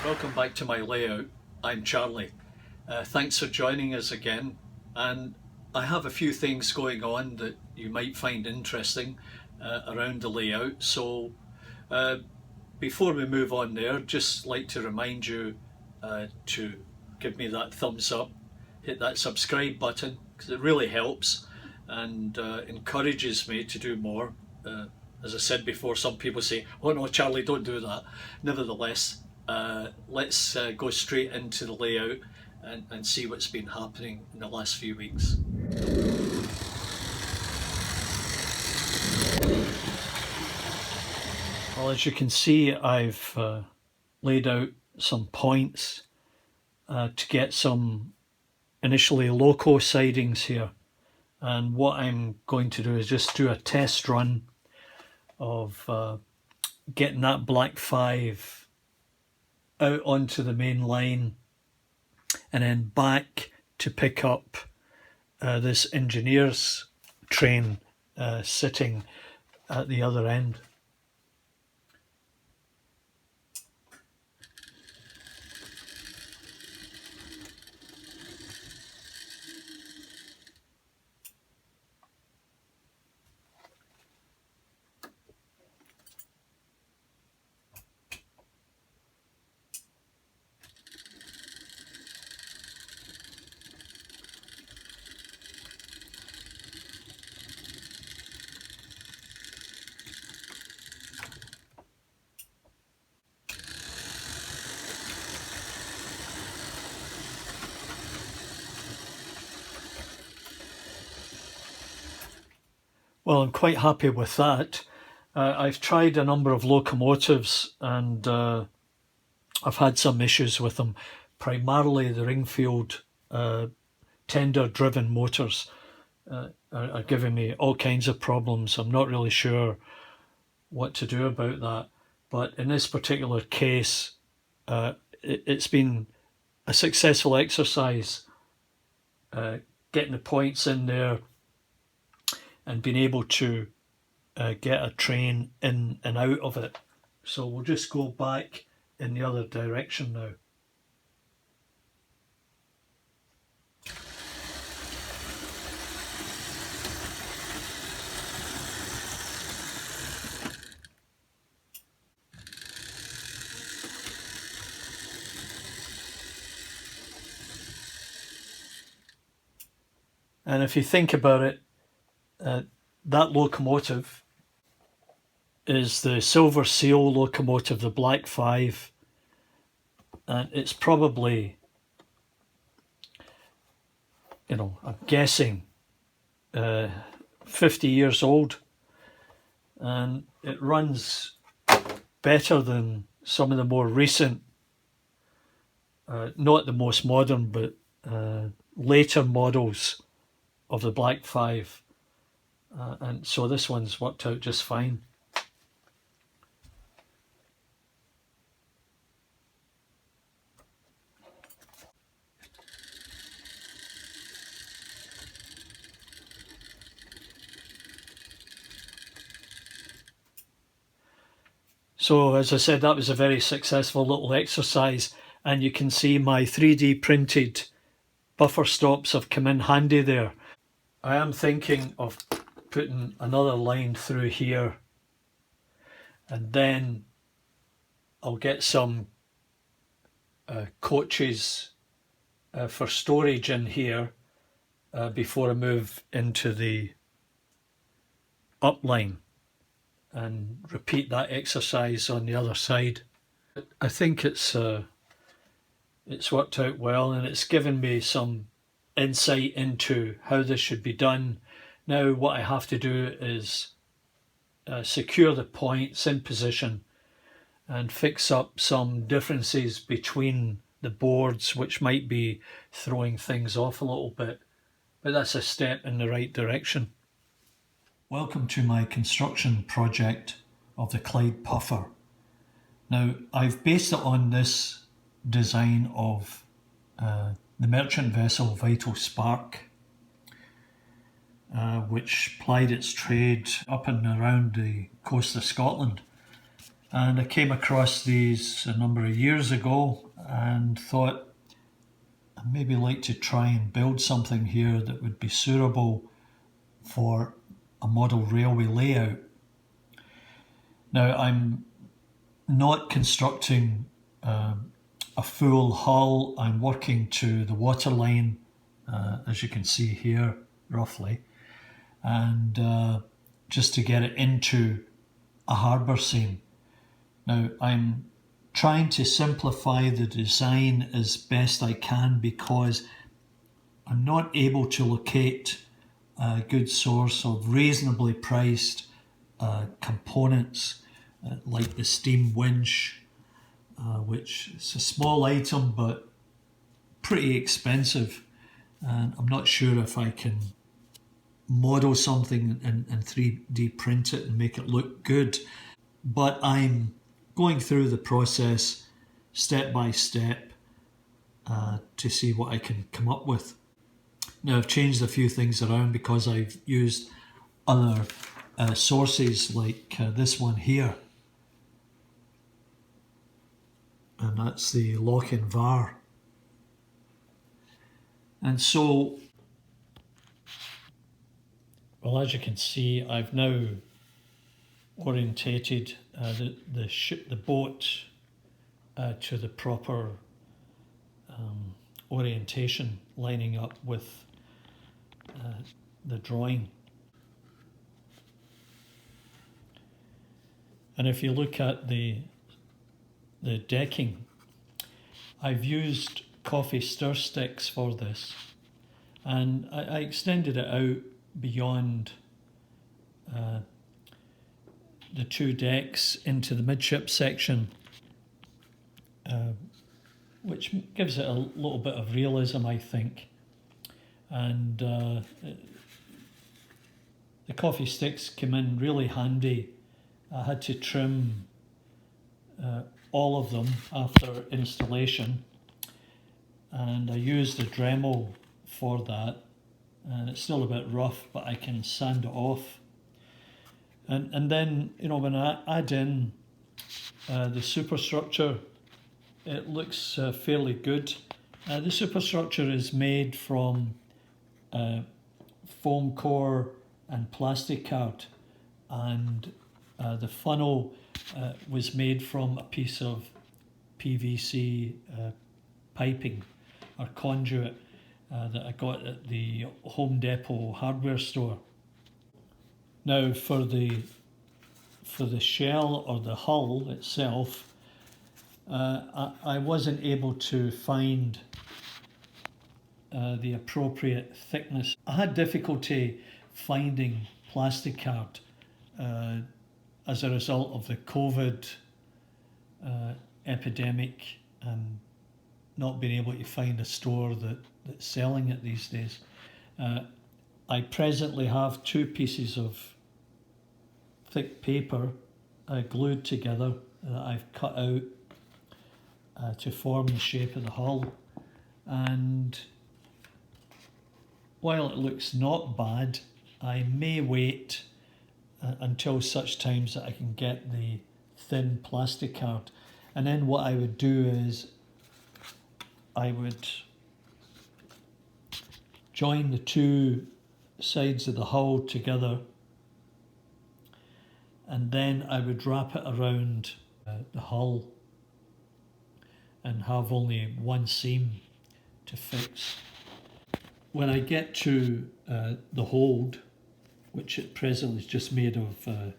Welcome back to my layout. I'm Charlie. Thanks for joining us again, and I have a few things going on that you might find interesting around the layout. So before we move on there, just like to remind you to give me that thumbs up, hit that subscribe button, because it really helps and encourages me to do more. As I said before, some people say, "Oh no, Charlie, don't do that." Nevertheless, let's go straight into the layout and see what's been happening in the last few weeks. Well, as you can see, I've laid out some points to get some initially loco sidings here. And what I'm going to do is just do a test run of getting that black 5 out onto the main line and then back to pick up this engineer's train sitting at the other end. Well, I'm quite happy with that. I've tried a number of locomotives and I've had some issues with them. Primarily the Ringfield tender-driven motors are giving me all kinds of problems. I'm not really sure what to do about that. But in this particular case, it's been a successful exercise getting the points in there and being able to get a train in and out of it. So we'll just go back in the other direction now. And if you think about it, that locomotive is the Silver Seal locomotive, the Black 5, and it's probably, I'm guessing 50 years old, and it runs better than some of the more recent, not the most modern, but later models of the Black 5. And so this one's worked out just fine. So as I said, that was a very successful little exercise, and you can see my 3D printed buffer stops have come in handy there. I am thinking of putting another line through here, and then I'll get some coaches for storage in here before I move into the up line and repeat that exercise on the other side. I think it's worked out well, and it's given me some insight into how this should be done. Now what I have to do is secure the points in position and fix up some differences between the boards which might be throwing things off a little bit, but that's a step in the right direction. Welcome to my construction project of the Clyde Puffer. Now I've based it on this design of the merchant vessel Vital Spark, which plied its trade up and around the coast of Scotland. And I came across these a number of years ago and thought I'd maybe like to try and build something here that would be suitable for a model railway layout. Now, I'm not constructing a full hull. I'm working to the waterline, as you can see here, roughly, and just to get it into a harbour scene. Now, I'm trying to simplify the design as best I can because I'm not able to locate a good source of reasonably priced components like the steam winch, which is a small item but pretty expensive, and I'm not sure if I can model something and 3D print it and make it look good, but I'm going through the process step by step to see what I can come up with. Now, I've changed a few things around because I've used other sources like this one here, and that's the Lochinvar. And so, well, as you can see, I've now orientated the boat to the proper orientation, lining up with the drawing. And if you look at the decking, I've used coffee stir sticks for this, and I extended it out beyond the two decks into the midship section, which gives it a little bit of realism, I think. And the coffee sticks came in really handy. I had to trim all of them after installation, and I used a Dremel for that, and it's still a bit rough, but I can sand it off. And then, you know, when I add in the superstructure, it looks fairly good. The superstructure is made from foam core and plastic card, and the funnel was made from a piece of PVC piping or conduit that I got at the Home Depot hardware store. Now, for the shell or the hull itself, I wasn't able to find the appropriate thickness. I had difficulty finding plastic card as a result of the COVID epidemic and not being able to find a store that's selling it these days. I presently have two pieces of thick paper glued together that I've cut out to form the shape of the hull, and while it looks not bad, I may wait until such times that I can get the thin plastic card, and then what I would do is I would join the two sides of the hull together, and then I would wrap it around the hull and have only one seam to fix. When I get to the hold, which at present is just made of,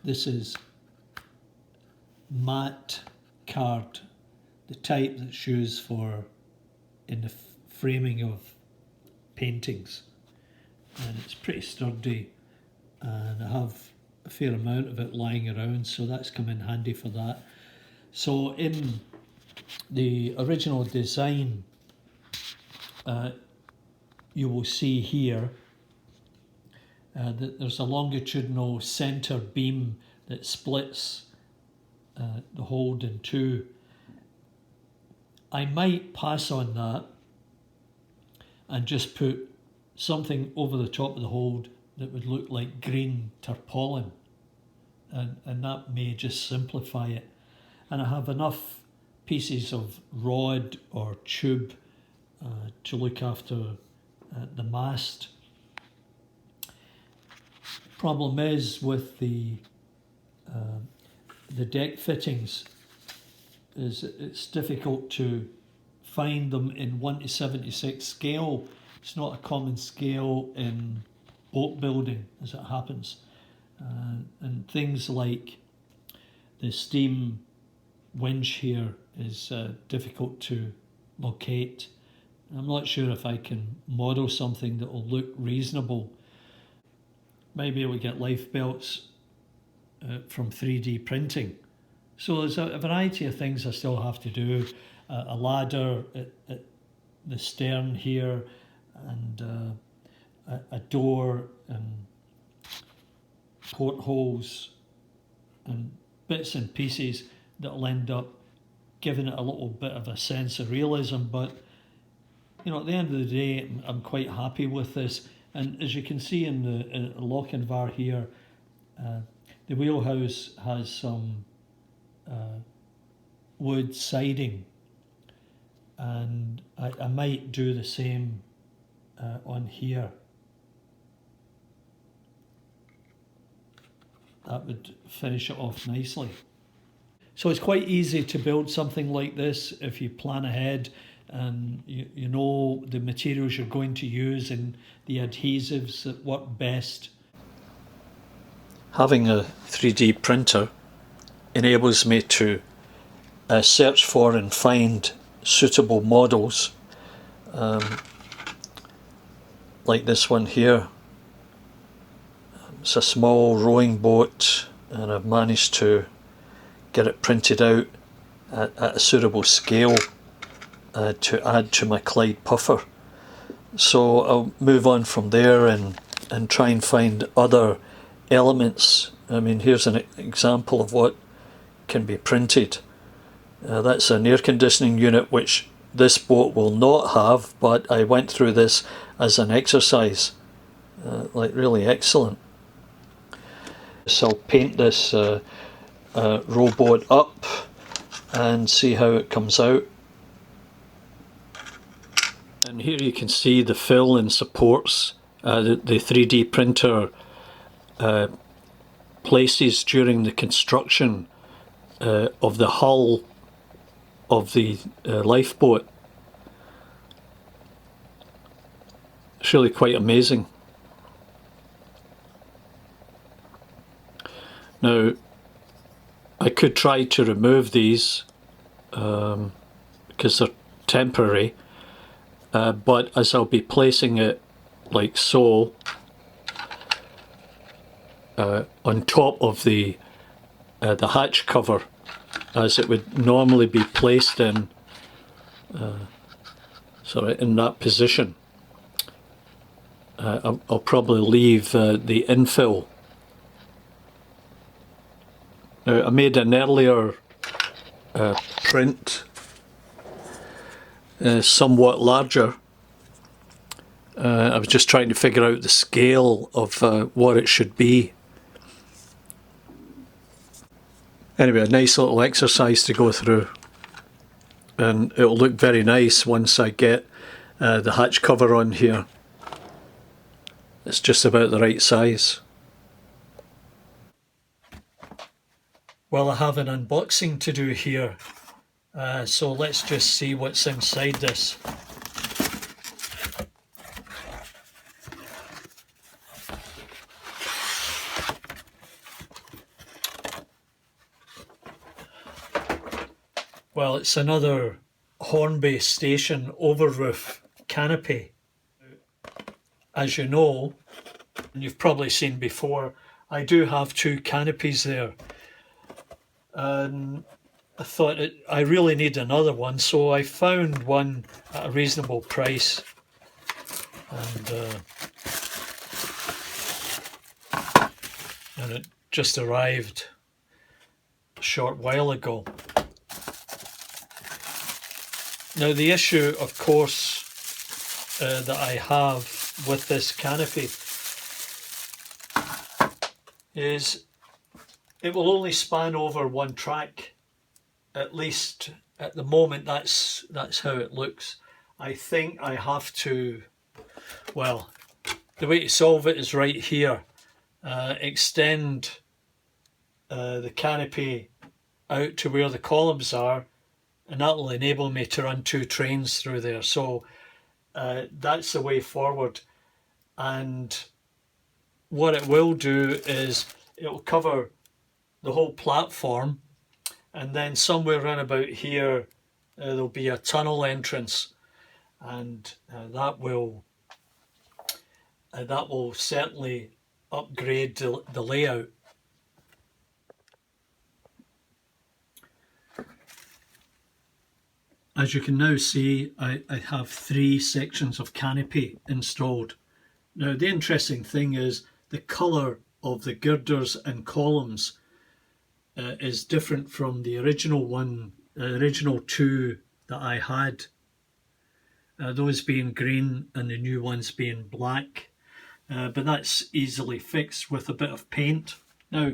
this is matte card, the type that's used for in the framing of paintings, and it's pretty sturdy, and I have a fair amount of it lying around, so that's come in handy for that. So in the original design, you will see here that there's a longitudinal centre beam that splits the hold in two. I might pass on that and just put something over the top of the hold that would look like green tarpaulin and that may just simplify it. And I have enough pieces of rod or tube to look after the mast. Problem is with the deck fittings is it's difficult to find them in 1:76 scale. It's not a common scale in boat building, as it happens. And things like the steam winch here is difficult to locate. I'm not sure if I can model something that will look reasonable. Maybe we'll get life belts from 3D printing. So there's a variety of things I still have to do. A ladder at the stern here, and a door, and portholes, and bits and pieces that'll end up giving it a little bit of a sense of realism. But you know, at the end of the day, I'm quite happy with this. And as you can see in the lock and bar here, the wheelhouse has some wood siding, and I might do the same on here. That would finish it off nicely. So it's quite easy to build something like this if you plan ahead and you know the materials you're going to use and the adhesives that work best. Having a 3D printer enables me to search for and find suitable models, like this one here. It's a small rowing boat, and I've managed to get it printed out at a suitable scale to add to my Clyde Puffer. So I'll move on from there and try and find other elements. I mean, here's an example of what can be printed. That's an air conditioning unit, which this boat will not have, but I went through this as an exercise. Like really excellent. So I'll paint this rowboat up and see how it comes out. And here you can see the fill and supports the 3D printer places during the construction of the hull of the lifeboat. It's really quite amazing. Now, I could try to remove these because they're temporary, but as I'll be placing it like so on top of the hatch cover, as it would normally be placed in, sort of in that position, I'll probably leave the infill. Now, I made an earlier print somewhat larger. I was just trying to figure out the scale of what it should be. Anyway, a nice little exercise to go through, and it'll look very nice once I get the hatch cover on here. It's just about the right size. Well, I have an unboxing to do here, so let's just see what's inside this. Well, it's another Hornby station overroof canopy. As you know, and you've probably seen before, I do have two canopies there. And I thought I really need another one, so I found one at a reasonable price. And it just arrived a short while ago. Now, the issue, of course, that I have with this canopy is it will only span over one track, at least at the moment. That's how it looks. I think I have to, well, the way to solve it is right here. Extend the canopy out to where the columns are, and that will enable me to run 2 trains through there. So that's the way forward. And what it will do is it will cover the whole platform, and then somewhere around about here there'll be a tunnel entrance, and that will certainly upgrade the layout. As you can now see, I have 3 sections of canopy installed. Now the interesting thing is the colour of the girders and columns is different from the original 2 that I had. Those being green and the new ones being black. But that's easily fixed with a bit of paint. Now,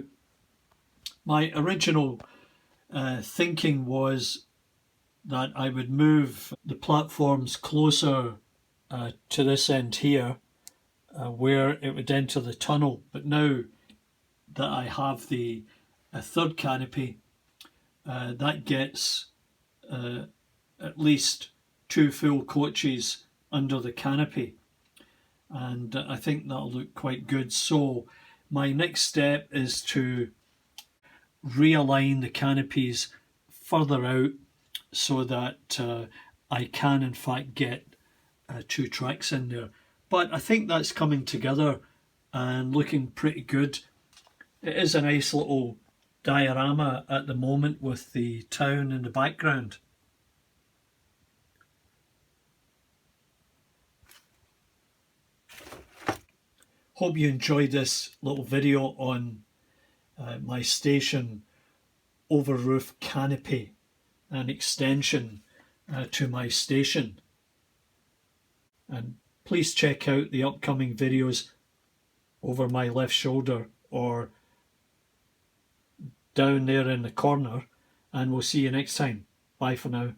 my original thinking was that I would move the platforms closer to this end here, where it would enter the tunnel. But now that I have the third canopy, that gets at least 2 full coaches under the canopy, and I think that'll look quite good. So my next step is to realign the canopies further out so that I can in fact get 2 tracks in there. But I think that's coming together and looking pretty good. It is a nice little diorama at the moment with the town in the background. Hope you enjoyed this little video on my station over roof canopy and extension to my station. And please check out the upcoming videos over my left shoulder or down there in the corner, and we'll see you next time. Bye for now.